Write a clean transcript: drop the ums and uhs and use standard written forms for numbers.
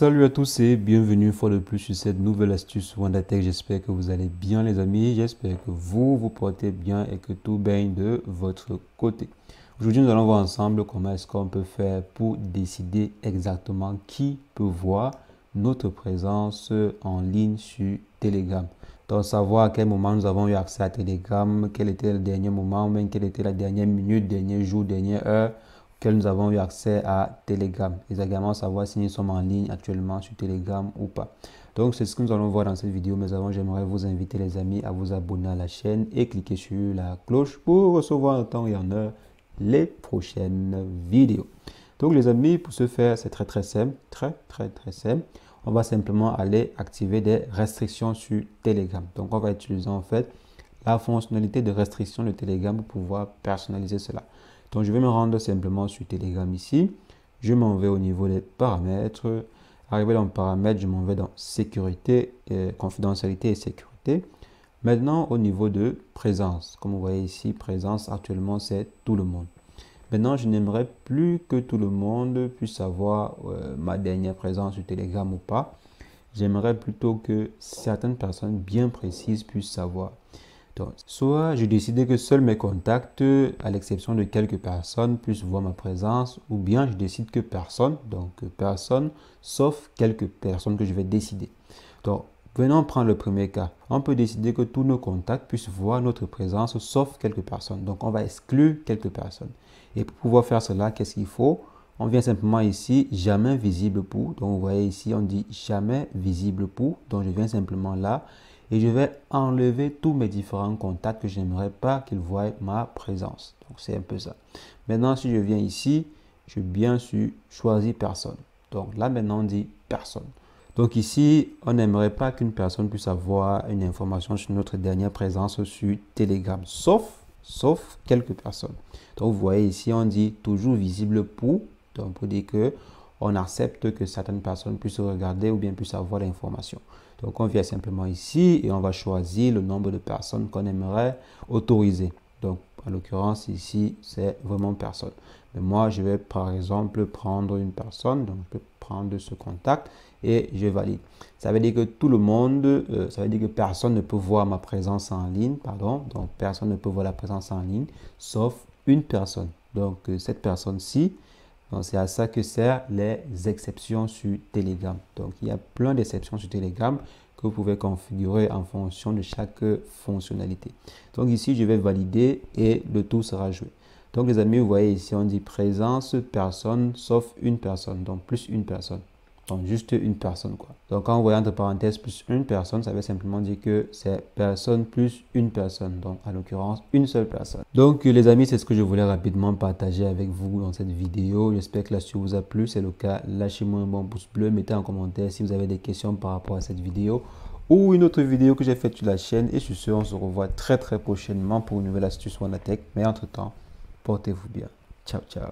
Salut à tous et bienvenue une fois de plus sur cette nouvelle astuce WandaTech. J'espère que vous allez bien les amis, j'espère que vous vous portez bien et que tout baigne de votre côté. Aujourd'hui nous allons voir ensemble comment est-ce qu'on peut faire pour décider exactement qui peut voir notre présence en ligne sur Telegram. Donc savoir à quel moment nous avons eu accès à Telegram, quel était le dernier moment, même quelle était la dernière minute, dernier jour, dernière heure nous avons eu accès à Telegram. Et également savoir si nous sommes en ligne actuellement sur Telegram ou pas. Donc c'est ce que nous allons voir dans cette vidéo. Mais avant, j'aimerais vous inviter les amis à vous abonner à la chaîne et cliquer sur la cloche pour recevoir en temps et en heure les prochaines vidéos. Donc les amis, pour ce faire, c'est très simple, très simple. On va simplement aller activer des restrictions sur Telegram. Donc on va utiliser en fait la fonctionnalité de restriction de Telegram pour pouvoir personnaliser cela. Donc, je vais me rendre simplement sur Telegram ici. Je m'en vais au niveau des paramètres. Arrivé dans paramètres, je m'en vais dans sécurité, confidentialité et sécurité. Maintenant, au niveau de présence. Comme vous voyez ici, présence, actuellement, c'est tout le monde. Maintenant, je n'aimerais plus que tout le monde puisse savoir ma dernière présence sur Telegram ou pas. J'aimerais plutôt que certaines personnes bien précises puissent savoir. Donc, soit je décide que seuls mes contacts, à l'exception de quelques personnes, puissent voir ma présence, ou bien je décide que personne, donc personne, sauf quelques personnes que je vais décider. Donc, venons prendre le premier cas. On peut décider que tous nos contacts puissent voir notre présence, sauf quelques personnes. Donc, on va exclure quelques personnes. Et pour pouvoir faire cela, qu'est-ce qu'il faut? On vient simplement ici, jamais visible pour. Donc, vous voyez ici, on dit jamais visible pour. Donc, je viens simplement là. Et je vais enlever tous mes différents contacts que je n'aimerais pas qu'ils voient ma présence. Donc, c'est un peu ça. Maintenant, si je viens ici, je viens sur choisir personne. Donc, là, maintenant, on dit personne. Donc, ici, on n'aimerait pas qu'une personne puisse avoir une information sur notre dernière présence sur Telegram, sauf quelques personnes. Donc, vous voyez ici, on dit toujours visible pour. Donc, pour dire que on accepte que certaines personnes puissent regarder ou bien puissent avoir l'information. Donc, on vient simplement ici et on va choisir le nombre de personnes qu'on aimerait autoriser. Donc, en l'occurrence, ici, c'est vraiment personne. Mais moi, je vais par exemple prendre une personne. Donc, je peux prendre ce contact et je valide. Ça veut dire que tout le monde, ça veut dire que personne ne peut voir ma présence en ligne, pardon. Donc, personne ne peut voir la présence en ligne, sauf une personne. Donc, cette personne-ci, c'est à ça que servent les exceptions sur Telegram. Donc, il y a plein d'exceptions sur Telegram que vous pouvez configurer en fonction de chaque fonctionnalité. Donc, ici, je vais valider et le tout sera joué. Donc, les amis, vous voyez ici, on dit présence, personne, sauf une personne. Donc, plus une personne. Donc, juste une personne, quoi. Donc, quand vous voyez entre parenthèses plus une personne, ça veut simplement dire que c'est personne plus une personne. Donc, en l'occurrence, une seule personne. Donc, les amis, c'est ce que je voulais rapidement partager avec vous dans cette vidéo. J'espère que l'astuce vous a plu. C'est le cas, lâchez-moi un bon pouce bleu. Mettez en commentaire si vous avez des questions par rapport à cette vidéo ou une autre vidéo que j'ai faite sur la chaîne. Et sur ce, on se revoit très prochainement pour une nouvelle astuce WandaTech. Mais entre-temps, portez-vous bien. Ciao, ciao.